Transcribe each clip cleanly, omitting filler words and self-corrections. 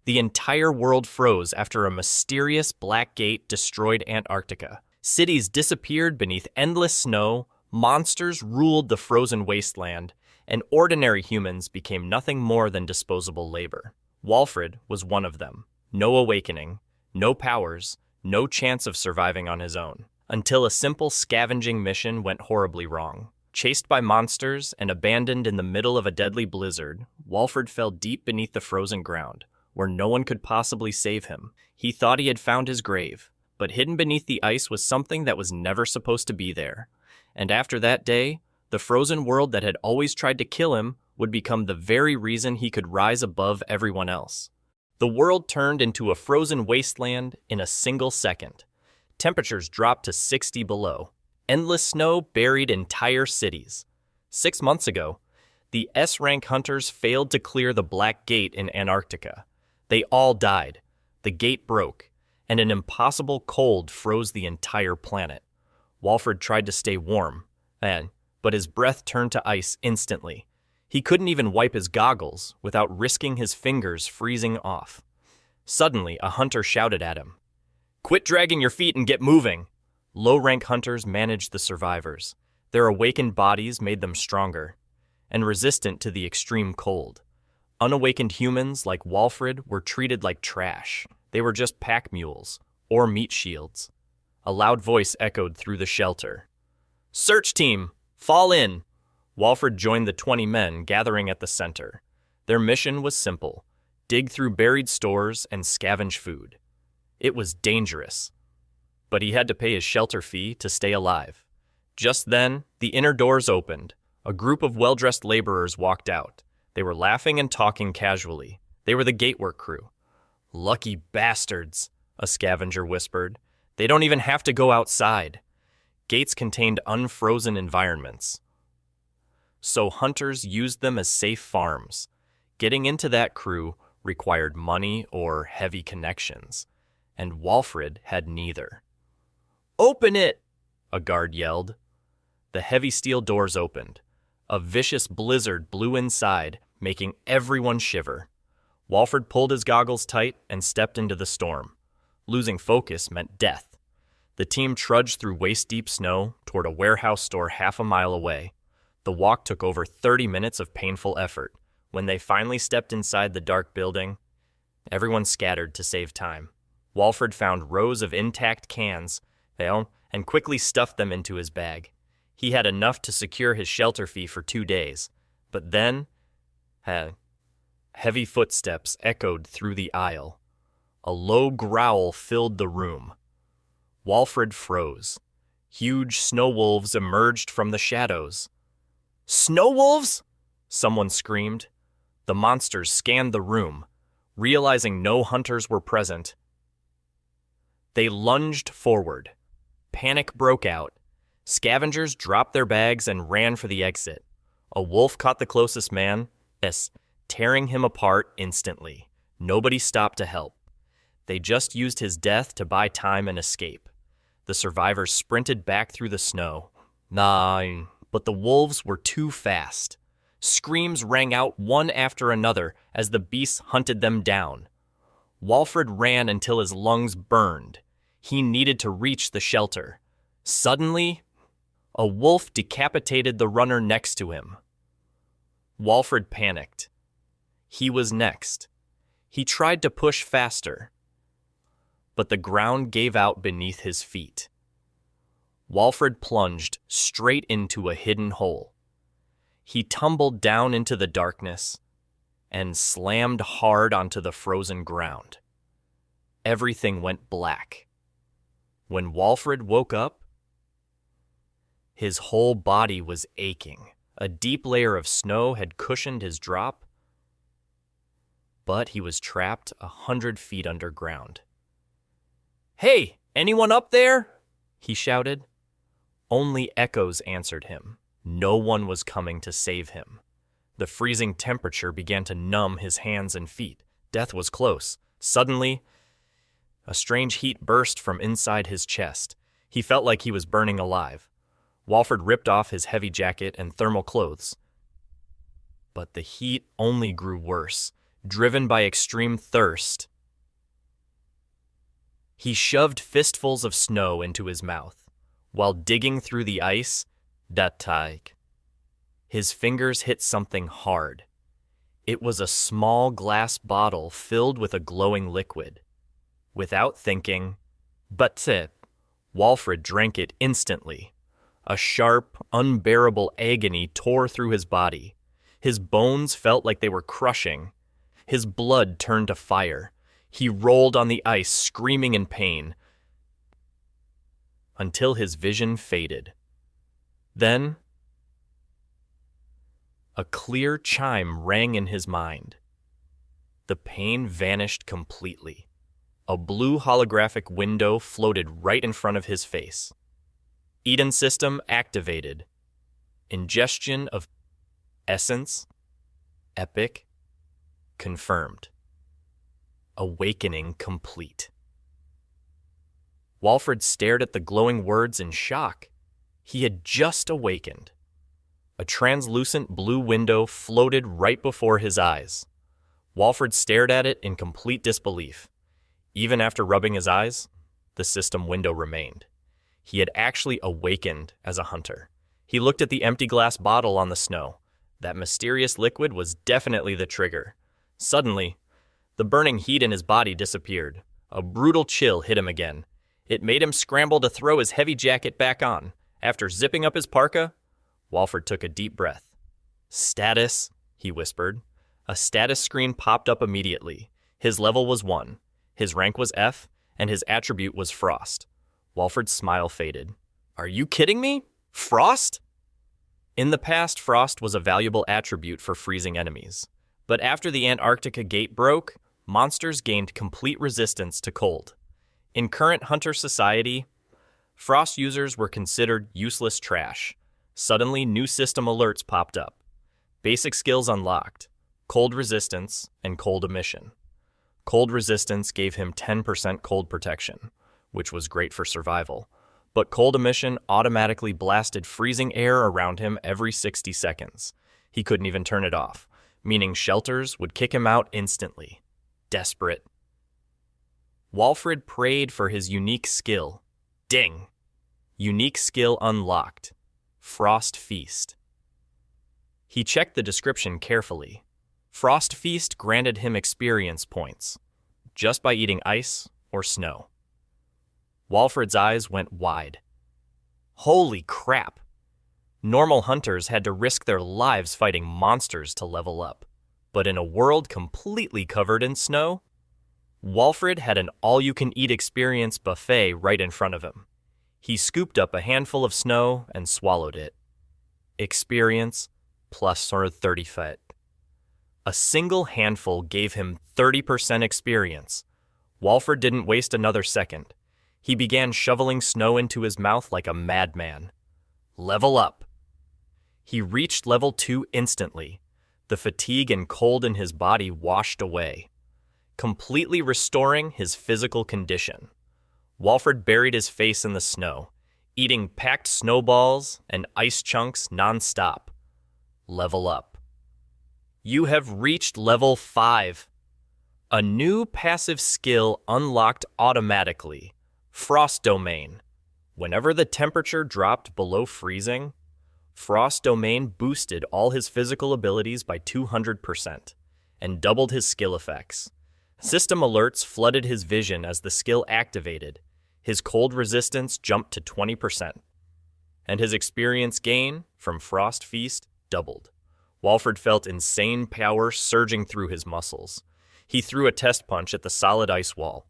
The entire world froze after a mysterious black gate destroyed Antarctica. Cities disappeared beneath endless snow, monsters ruled the frozen wasteland, and ordinary humans became nothing more than disposable labor. Walfred was one of them. No awakening, no powers, no chance of surviving on his own. Until a simple scavenging mission went horribly wrong. Chased by monsters and abandoned in the middle of a deadly blizzard, Walfred fell deep beneath the frozen ground, where no one could possibly save him. He thought he had found his grave, but hidden beneath the ice was something that was never supposed to be there. And after that day, the frozen world that had always tried to kill him would become the very reason he could rise above everyone else. The world turned into a frozen wasteland in a single second. Temperatures dropped to 60 below. Endless snow buried entire cities. 6 months ago, the S-rank hunters failed to clear the Black Gate in Antarctica. They all died. The gate broke, and an impossible cold froze the entire planet. Walfred tried to stay warm, but his breath turned to ice instantly. He couldn't even wipe his goggles without risking his fingers freezing off. Suddenly, a hunter shouted at him, "Quit dragging your feet and get moving!" Low-rank hunters managed the survivors. Their awakened bodies made them stronger and resistant to the extreme cold. Unawakened humans like Walfred were treated like trash. They were just pack mules or meat shields. A loud voice echoed through the shelter. "Search team, fall in!" Walfred joined the 20 men gathering at the center. Their mission was simple: dig through buried stores and scavenge food. It was dangerous, but he had to pay his shelter fee to stay alive. Just then, the inner doors opened. A group of well-dressed laborers walked out. They were laughing and talking casually. They were the gatework crew. "Lucky bastards," a scavenger whispered. "They don't even have to go outside." Gates contained unfrozen environments, so hunters used them as safe farms. Getting into that crew required money or heavy connections, and Walfred had neither. "Open it!" a guard yelled. The heavy steel doors opened. A vicious blizzard blew inside, making everyone shiver. Walfred pulled his goggles tight and stepped into the storm. Losing focus meant death. The team trudged through waist-deep snow toward a warehouse store half a mile away. The walk took over 30 minutes of painful effort. When they finally stepped inside the dark building, everyone scattered to save time. Walfred found rows of intact cans and quickly stuffed them into his bag. He had enough to secure his shelter fee for 2 days, but then heavy footsteps echoed through the aisle. A low growl filled the room. Walfred froze. Huge snow wolves emerged from the shadows. "Snow wolves?" someone screamed. The monsters scanned the room. Realizing no hunters were present, they lunged forward. Panic broke out. Scavengers dropped their bags and ran for the exit. A wolf caught the closest man, tearing him apart instantly. Nobody stopped to help. They just used his death to buy time and escape. The survivors sprinted back through the snow. But the wolves were too fast. Screams rang out one after another as the beasts hunted them down. Walfred ran until his lungs burned. He needed to reach the shelter. Suddenly, a wolf decapitated the runner next to him. Walfred panicked. He was next. He tried to push faster, but the ground gave out beneath his feet. Walfred plunged straight into a hidden hole. He tumbled down into the darkness and slammed hard onto the frozen ground. Everything went black. When Walfred woke up, his whole body was aching. A deep layer of snow had cushioned his drop, but he was trapped 100 feet underground. "Hey, anyone up there?" he shouted. Only echoes answered him. No one was coming to save him. The freezing temperature began to numb his hands and feet. Death was close. Suddenly, a strange heat burst from inside his chest. He felt like he was burning alive. Walfred ripped off his heavy jacket and thermal clothes. But the heat only grew worse. driven by extreme thirst. He shoved fistfuls of snow into his mouth, while digging through the ice, Teig. His fingers hit something hard. It was a small glass bottle filled with a glowing liquid. Without thinking, Walfrid drank it instantly. A sharp, unbearable agony tore through his body. His bones felt like they were crushing. His blood turned to fire. He rolled on the ice, screaming in pain, until his vision faded. Then, a clear chime rang in his mind. The pain vanished completely. A blue holographic window floated right in front of his face. Eden system activated. Ingestion of essence, epic, confirmed. Awakening complete. Walfrid stared at the glowing words in shock. He had just awakened. A translucent blue window floated right before his eyes. Walfrid stared at it in complete disbelief. Even after rubbing his eyes, the system window remained. He had actually awakened as a hunter. He looked at the empty glass bottle on the snow. That mysterious liquid was definitely the trigger. Suddenly, the burning heat in his body disappeared. A brutal chill hit him again. It made him scramble to throw his heavy jacket back on. After zipping up his parka, Walfrid took a deep breath. Status, he whispered. A status screen popped up immediately. His level was 1. His rank was F, and his attribute was Frost. Walfrid's smile faded. Are you kidding me? Frost? In the past, Frost was a valuable attribute for freezing enemies. But after the Antarctica gate broke, monsters gained complete resistance to cold. In current hunter society, Frost users were considered useless trash. Suddenly, new system alerts popped up. Basic skills unlocked: cold resistance and cold emission. Cold resistance gave him 10% cold protection, which was great for survival, but cold emission automatically blasted freezing air around him every 60 seconds. He couldn't even turn it off, meaning shelters would kick him out instantly. Desperate. Walfrid prayed for his unique skill. Ding! Unique skill unlocked. Frost Feast. He checked the description carefully. Frost Feast granted him experience points, just by eating ice or snow. Walfrid's eyes went wide. Holy crap! Normal hunters had to risk their lives fighting monsters to level up. But in a world completely covered in snow, Walfrid had an all-you-can-eat experience buffet right in front of him. He scooped up a handful of snow and swallowed it. Experience plus 30 feet. A single handful gave him 30% experience. Walfrid didn't waste another second. He began shoveling snow into his mouth like a madman. Level up. He reached level 2 instantly. The fatigue and cold in his body washed away, completely restoring his physical condition. Walfrid buried his face in the snow, eating packed snowballs and ice chunks non-stop. Level up. You have reached level 5. A new passive skill unlocked automatically. Frost Domain. Whenever the temperature dropped below freezing, Frost Domain boosted all his physical abilities by 200% and doubled his skill effects. System alerts flooded his vision as the skill activated. His cold resistance jumped to 20%, and his experience gain from Frost Feast doubled. Walfrid felt insane power surging through his muscles. He threw a test punch at the solid ice wall.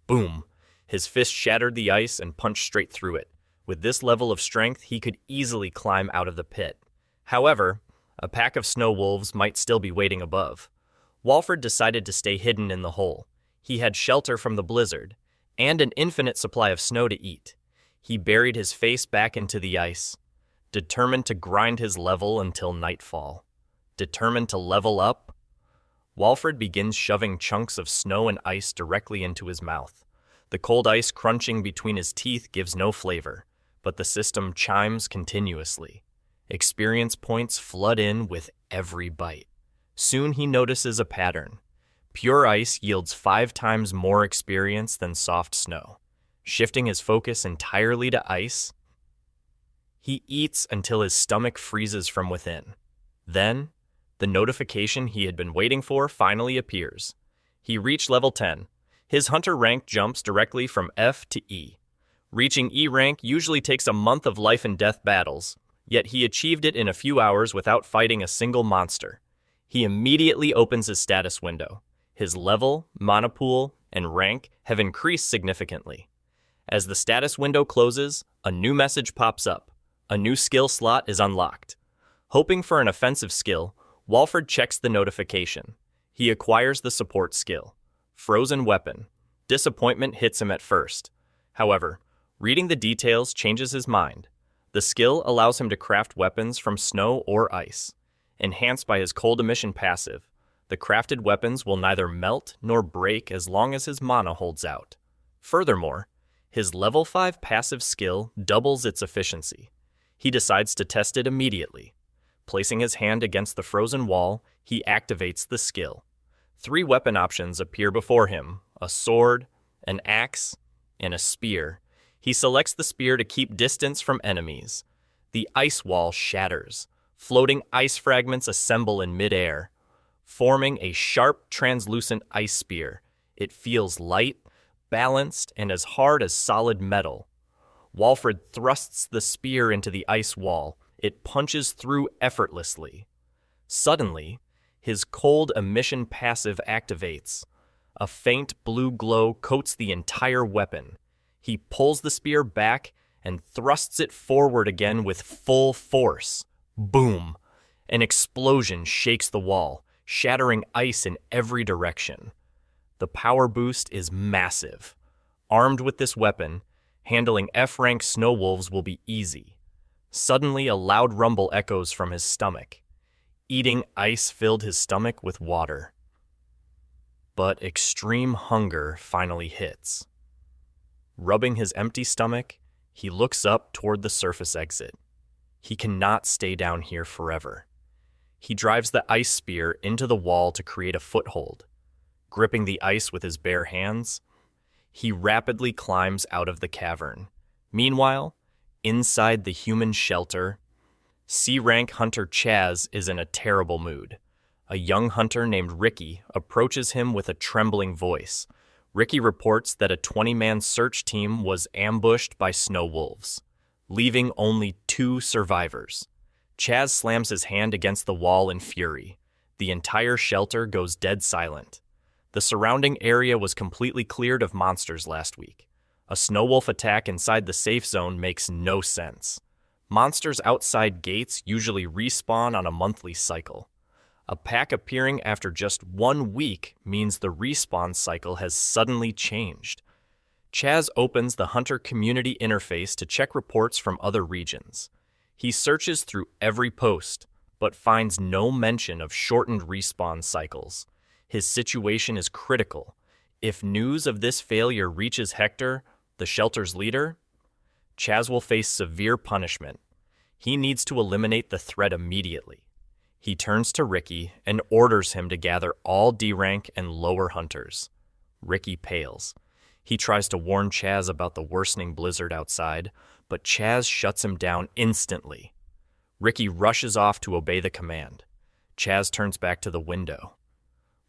Boom! His fist shattered the ice and punched straight through it. With this level of strength, he could easily climb out of the pit. However, a pack of snow wolves might still be waiting above. Walfrid decided to stay hidden in the hole. He had shelter from the blizzard, and an infinite supply of snow to eat. He buried his face back into the ice, determined to grind his level until nightfall. Determined to level up, Walfrid begins shoving chunks of snow and ice directly into his mouth. The cold ice crunching between his teeth gives no flavor, but the system chimes continuously. Experience points flood in with every bite. Soon he notices a pattern. Pure ice yields 5 times more experience than soft snow. Shifting his focus entirely to ice, he eats until his stomach freezes from within. Then, the notification he had been waiting for finally appears. He reached level 10. His hunter rank jumps directly from F to E. Reaching E rank usually takes a month of life and death battles, yet he achieved it in a few hours without fighting a single monster. He immediately opens his status window. His level, mana pool, and rank have increased significantly. As the status window closes, a new message pops up. A new skill slot is unlocked. Hoping for an offensive skill, Walford checks the notification. He acquires the support skill. Frozen Weapon. Disappointment hits him at first. However, reading the details changes his mind. The skill allows him to craft weapons from snow or ice. Enhanced by his cold emission passive, the crafted weapons will neither melt nor break as long as his mana holds out. Furthermore, his level 5 passive skill doubles its efficiency. He decides to test it immediately. Placing his hand against the frozen wall, he activates the skill. 3 weapon options appear before him: a sword, an axe, and a spear. He selects the spear to keep distance from enemies. The ice wall shatters. Floating ice fragments assemble in midair, forming a sharp, translucent ice spear. It feels light, balanced, and as hard as solid metal. Walford thrusts the spear into the ice wall. It punches through effortlessly. Suddenly, his cold emission passive activates. A faint blue glow coats the entire weapon. He pulls the spear back and thrusts it forward again with full force. Boom! An explosion shakes the wall, shattering ice in every direction. The power boost is massive. Armed with this weapon, handling F-rank snow wolves will be easy. Suddenly, a loud rumble echoes from his stomach. Eating ice filled his stomach with water. But extreme hunger finally hits. Rubbing his empty stomach, he looks up toward the surface exit. He cannot stay down here forever. He drives the ice spear into the wall to create a foothold. Gripping the ice with his bare hands, he rapidly climbs out of the cavern. Meanwhile, inside the human shelter, C-rank hunter Chaz is in a terrible mood. A young hunter named Ricky approaches him with a trembling voice. Ricky reports that a 20-man search team was ambushed by snow wolves, leaving only 2 survivors. Chaz slams his hand against the wall in fury. The entire shelter goes dead silent. The surrounding area was completely cleared of monsters last week. A snow wolf attack inside the safe zone makes no sense. Monsters outside gates usually respawn on a monthly cycle. A pack appearing after just 1 week means the respawn cycle has suddenly changed. Chaz opens the Hunter community interface to check reports from other regions. He searches through every post, but finds no mention of shortened respawn cycles. His situation is critical. If news of this failure reaches Hector, the shelter's leader, Chaz will face severe punishment. He needs to eliminate the threat immediately. He turns to Ricky and orders him to gather all D-rank and lower hunters. Ricky pales. He tries to warn Chaz about the worsening blizzard outside, but Chaz shuts him down instantly. Ricky rushes off to obey the command. Chaz turns back to the window,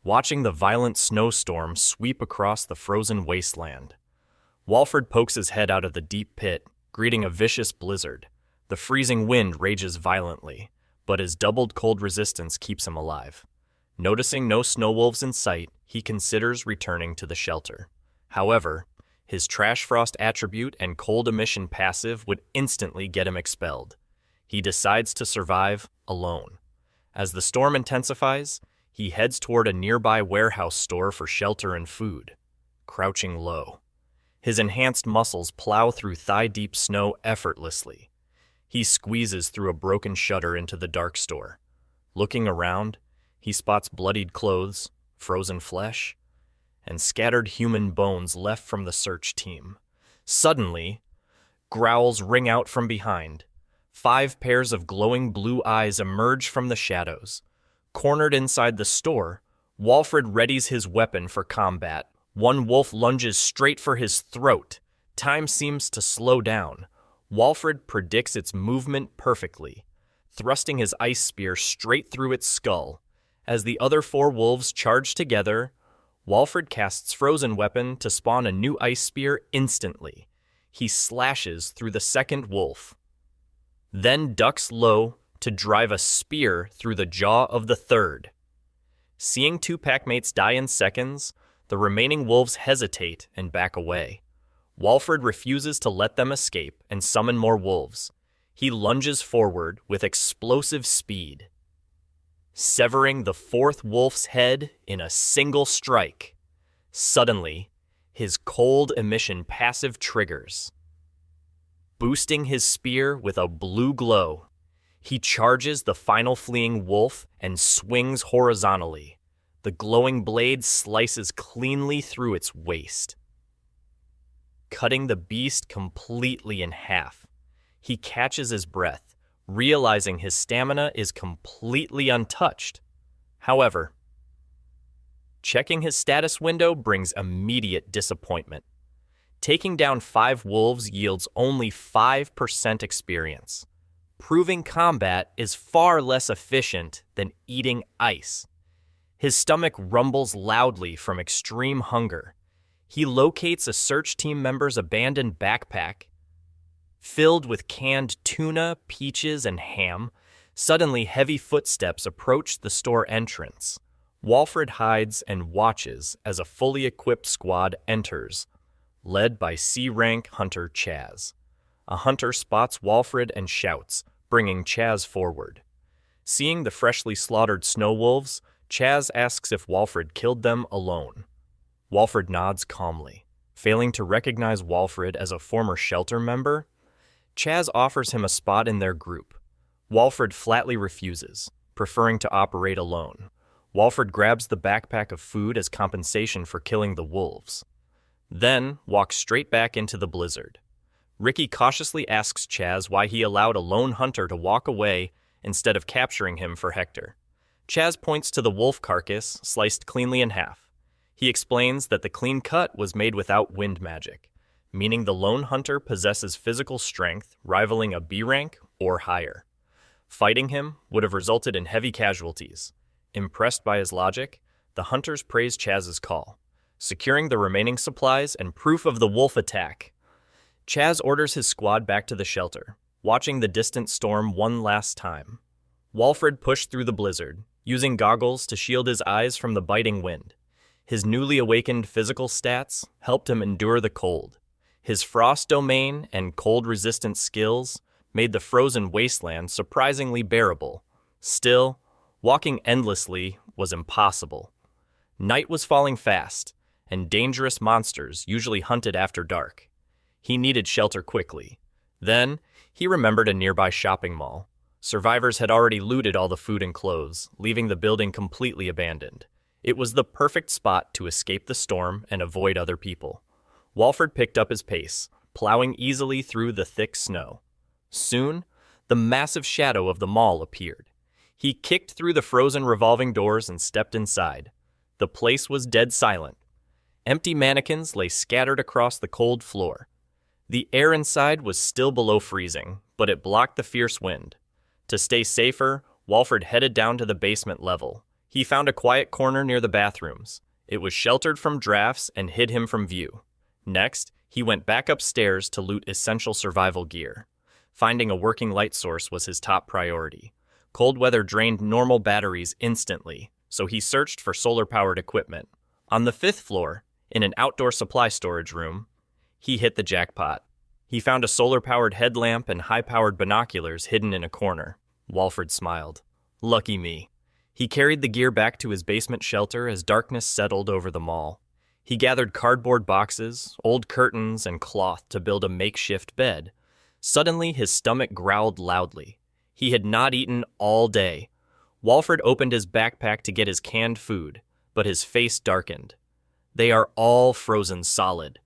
watching the violent snowstorm sweep across the frozen wasteland. Walford pokes his head out of the deep pit, greeting a vicious blizzard. The freezing wind rages violently, but his doubled cold resistance keeps him alive. Noticing no snow wolves in sight, he considers returning to the shelter. However, his Trash Frost attribute and cold emission passive would instantly get him expelled. He decides to survive alone. As the storm intensifies, he heads toward a nearby warehouse store for shelter and food, crouching low. His enhanced muscles plow through thigh-deep snow effortlessly. He squeezes through a broken shutter into the dark store. Looking around, he spots bloodied clothes, frozen flesh, and scattered human bones left from the search team. Suddenly, growls ring out from behind. 5 pairs of glowing blue eyes emerge from the shadows. Cornered inside the store, Walfred readies his weapon for combat. One wolf lunges straight for his throat. Time seems to slow down. Walfred predicts its movement perfectly, thrusting his ice spear straight through its skull. As the other 4 wolves charge together, Walfred casts Frozen Weapon to spawn a new ice spear instantly. He slashes through the second wolf, then ducks low to drive a spear through the jaw of the third. Seeing 2 packmates die in seconds, the remaining wolves hesitate and back away. Walfred refuses to let them escape and summon more wolves. He lunges forward with explosive speed, severing the 4th wolf's head in a single strike. Suddenly, his cold emission passive triggers, boosting his spear with a blue glow. He charges the final fleeing wolf and swings horizontally. The glowing blade slices cleanly through its waist, cutting the beast completely in half. He catches his breath, realizing his stamina is completely untouched. However, checking his status window brings immediate disappointment. Taking down 5 wolves yields only 5% experience. Proving combat is far less efficient than eating ice. His stomach rumbles loudly from extreme hunger. He locates a search team member's abandoned backpack, filled with canned tuna, peaches, and ham. Suddenly, heavy footsteps approach the store entrance. Walfred hides and watches as a fully equipped squad enters, led by C-rank hunter Chaz. A hunter spots Walfred and shouts, bringing Chaz forward. Seeing the freshly slaughtered snow wolves, Chaz asks if Walfred killed them alone. Walfred nods calmly. Failing to recognize Walfred as a former shelter member, Chaz offers him a spot in their group. Walfred flatly refuses, preferring to operate alone. Walfred grabs the backpack of food as compensation for killing the wolves, then walks straight back into the blizzard. Ricky cautiously asks Chaz why he allowed a lone hunter to walk away instead of capturing him for Hector. Chaz points to the wolf carcass, sliced cleanly in half. He explains that the clean cut was made without wind magic, meaning the lone hunter possesses physical strength rivaling a B rank or higher. Fighting him would have resulted in heavy casualties. Impressed by his logic, the hunters praise Chaz's call, securing the remaining supplies and proof of the wolf attack. Chaz orders his squad back to the shelter, watching the distant storm one last time. Walfred pushed through the blizzard, using goggles to shield his eyes from the biting wind. His newly awakened physical stats helped him endure the cold. His frost domain and cold-resistant skills made the frozen wasteland surprisingly bearable. Still, walking endlessly was impossible. Night was falling fast, and dangerous monsters usually hunted after dark. He needed shelter quickly. Then, he remembered a nearby shopping mall. Survivors had already looted all the food and clothes, leaving the building completely abandoned. It was the perfect spot to escape the storm and avoid other people. Walfred picked up his pace, plowing easily through the thick snow. Soon, the massive shadow of the mall appeared. He kicked through the frozen revolving doors and stepped inside. The place was dead silent. Empty mannequins lay scattered across the cold floor. The air inside was still below freezing, but it blocked the fierce wind. To stay safer, Walfred headed down to the basement level. He found a quiet corner near the bathrooms. It was sheltered from drafts and hid him from view. Next, he went back upstairs to loot essential survival gear. Finding a working light source was his top priority. Cold weather drained normal batteries instantly, so he searched for solar-powered equipment. On the 5th floor, in an outdoor supply storage room, he hit the jackpot. He found a solar-powered headlamp and high-powered binoculars hidden in a corner. Walfred smiled. Lucky me. He carried the gear back to his basement shelter as darkness settled over the mall. He gathered cardboard boxes, old curtains, and cloth to build a makeshift bed. Suddenly, his stomach growled loudly. He had not eaten all day. Walfred opened his backpack to get his canned food, but his face darkened. They are all frozen solid.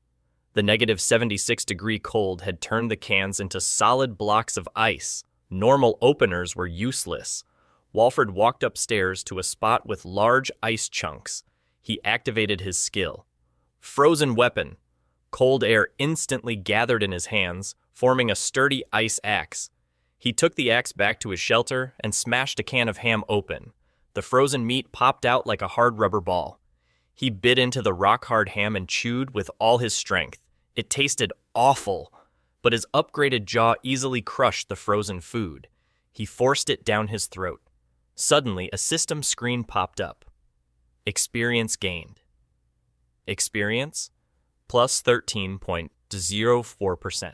The negative 76-degree cold had turned the cans into solid blocks of ice. Normal openers were useless. Walford walked upstairs to a spot with large ice chunks. He activated his skill. Frozen weapon. Cold air instantly gathered in his hands, forming a sturdy ice axe. He took the axe back to his shelter and smashed a can of ham open. The frozen meat popped out like a hard rubber ball. He bit into the rock-hard ham and chewed with all his strength. It tasted awful, but his upgraded jaw easily crushed the frozen food. He forced it down his throat. Suddenly, a system screen popped up. Experience gained. Experience? Plus 13.04%.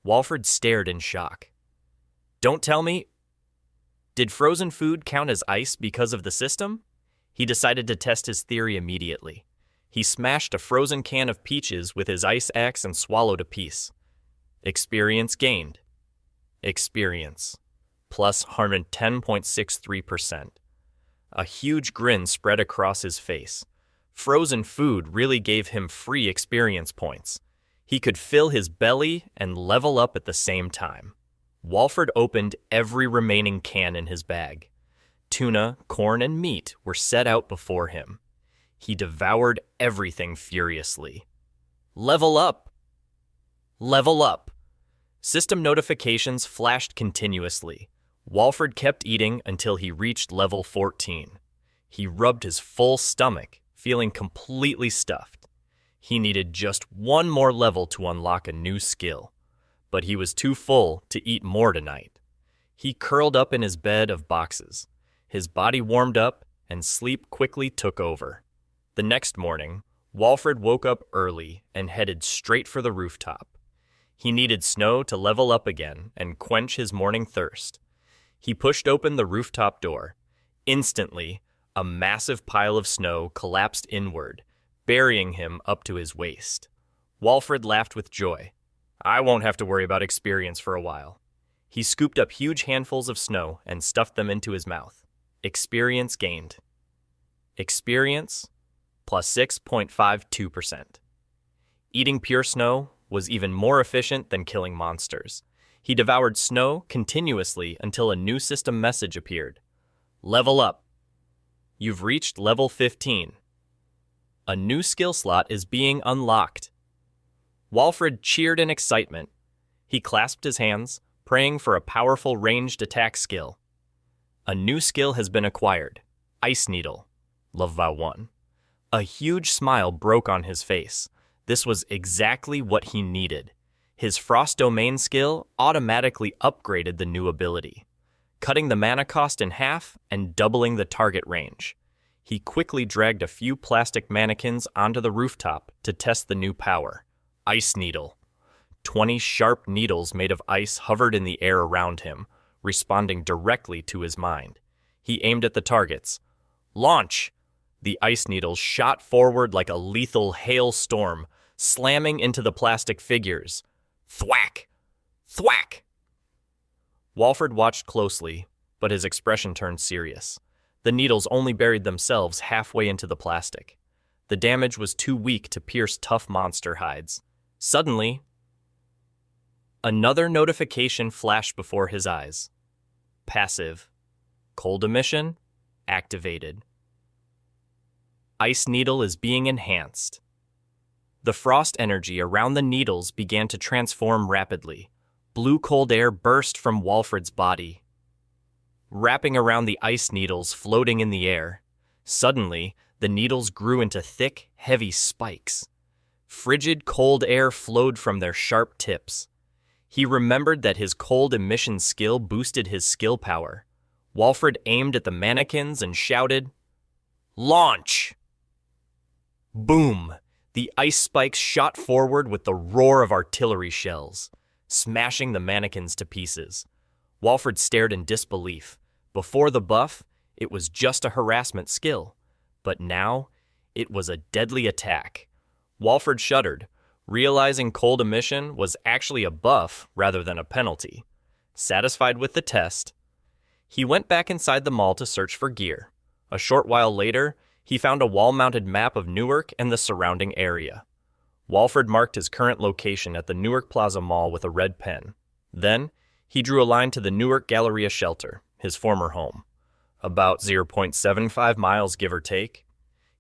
Walford stared in shock. Don't tell me. Did frozen food count as ice because of the system? He decided to test his theory immediately. He smashed a frozen can of peaches with his ice axe and swallowed a piece. Experience gained. Experience. Plus 110.63%. A huge grin spread across his face. Frozen food really gave him free experience points. He could fill his belly and level up at the same time. Walford opened every remaining can in his bag. Tuna, corn, and meat were set out before him. He devoured everything furiously. Level up! Level up! System notifications flashed continuously. Walford kept eating until he reached level 14. He rubbed his full stomach, feeling completely stuffed. He needed just one more level to unlock a new skill, but he was too full to eat more tonight. He curled up in his bed of boxes. His body warmed up, and sleep quickly took over. The next morning, Walford woke up early and headed straight for the rooftop. He needed snow to level up again and quench his morning thirst. He pushed open the rooftop door. Instantly, a massive pile of snow collapsed inward, burying him up to his waist. Walford laughed with joy. I won't have to worry about experience for a while. He scooped up huge handfuls of snow and stuffed them into his mouth. Experience gained. Experience plus 6.52%. Eating pure snow was even more efficient than killing monsters. He devoured snow continuously until a new system message appeared. Level up. You've reached level 15. A new skill slot is being unlocked. Walford cheered in excitement. He clasped his hands, praying for a powerful ranged attack skill. A new skill has been acquired. Ice Needle. Level 1. A huge smile broke on his face. This was exactly what he needed. His Frost Domain skill automatically upgraded the new ability, cutting the mana cost in half and doubling the target range. He quickly dragged a few plastic mannequins onto the rooftop to test the new power. Ice Needle. 20 sharp needles made of ice hovered in the air around him, responding directly to his mind. He aimed at the targets. Launch! The ice needles shot forward like a lethal hailstorm, slamming into the plastic figures. Thwack! Thwack! Walford watched closely, but his expression turned serious. The needles only buried themselves halfway into the plastic. The damage was too weak to pierce tough monster hides. Suddenly, another notification flashed before his eyes. Passive. Cold emission activated. Ice Needle is being enhanced. The frost energy around the needles began to transform rapidly. Blue cold air burst from Walford's body, wrapping around the ice needles floating in the air. Suddenly, the needles grew into thick, heavy spikes. Frigid cold air flowed from their sharp tips. He remembered that his cold emission skill boosted his skill power. Walford aimed at the mannequins and shouted, Launch! Boom! The ice spikes shot forward with the roar of artillery shells, smashing the mannequins to pieces. Walford stared in disbelief. Before the buff, it was just a harassment skill, but now it was a deadly attack. Walford shuddered, realizing cold emission was actually a buff rather than a penalty. Satisfied with the test, he went back inside the mall to search for gear. A short while later, he found a wall-mounted map of Newark and the surrounding area. Walford marked his current location at the Newark Plaza Mall with a red pen. Then, he drew a line to the Newark Galleria shelter. his former home, about 0.75 miles give or take.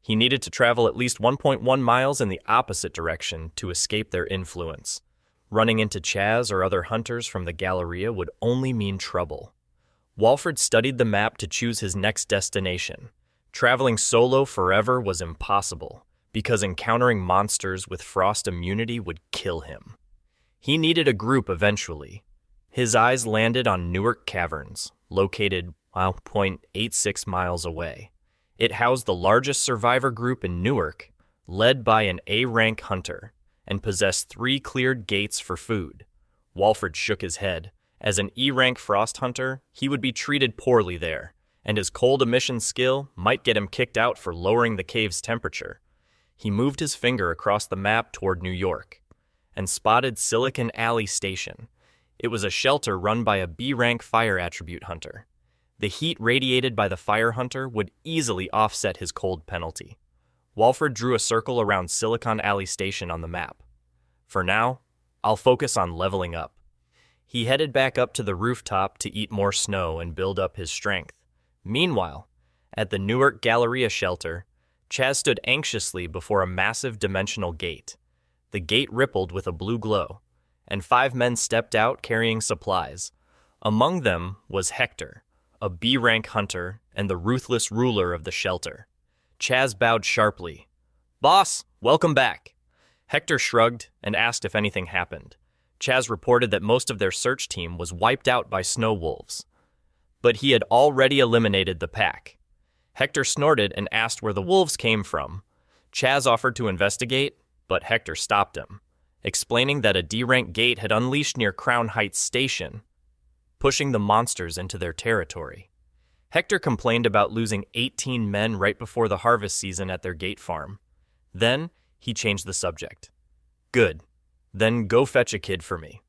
He needed to travel at least 1.1 miles in the opposite direction to escape their influence. Running into Chaz or other hunters from the Galleria would only mean trouble. Walford studied the map to choose his next destination. Traveling solo forever was impossible, because encountering monsters with frost immunity would kill him. He needed a group eventually. His eyes landed on Newark Caverns, located 0.86 miles away. It housed the largest survivor group in Newark, led by an A-rank hunter, and possessed 3 cleared gates for food. Walford shook his head. As an E-rank frost hunter, he would be treated poorly there, and his cold emission skill might get him kicked out for lowering the cave's temperature. He moved his finger across the map toward New York, and spotted Silicon Alley Station. It was a shelter run by a B-rank fire attribute hunter. The heat radiated by the fire hunter would easily offset his cold penalty. Walford drew a circle around Silicon Alley Station on the map. For now, I'll focus on leveling up. He headed back up to the rooftop to eat more snow and build up his strength. Meanwhile, at the Newark Galleria shelter, Chaz stood anxiously before a massive dimensional gate. The gate rippled with a blue glow, and 5 men stepped out carrying supplies. Among them was Hector, a B-rank hunter and the ruthless ruler of the shelter. Chaz bowed sharply. "Boss, welcome back." Hector shrugged and asked if anything happened. Chaz reported that most of their search team was wiped out by snow wolves, but he had already eliminated the pack. Hector snorted and asked where the wolves came from. Chaz offered to investigate, but Hector stopped him, explaining that a D-rank gate had unleashed near Crown Heights Station, pushing the monsters into their territory. Hector complained about losing 18 men right before the harvest season at their gate farm. Then, he changed the subject. "Good. Then go fetch a kid for me."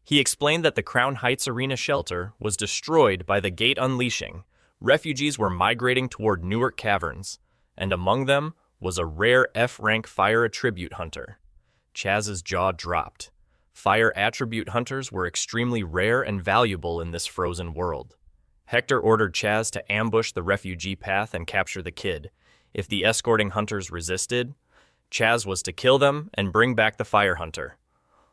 He explained that the Crown Heights Arena shelter was destroyed by the gate unleashing. Refugees were migrating toward Newark Caverns, and among them was a rare F-rank fire attribute hunter. Chaz's jaw dropped. Fire attribute hunters were extremely rare and valuable in this frozen world. Hector ordered Chaz to ambush the refugee path and capture the kid. If the escorting hunters resisted, Chaz was to kill them and bring back the fire hunter,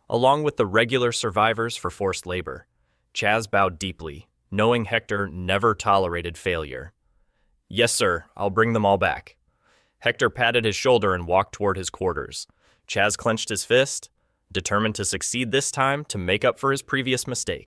along with the regular survivors for forced labor. Chaz bowed deeply, knowing Hector never tolerated failure. "Yes, sir, I'll bring them all back." Hector patted his shoulder and walked toward his quarters. Chaz clenched his fist, determined to succeed this time to make up for his previous mistake.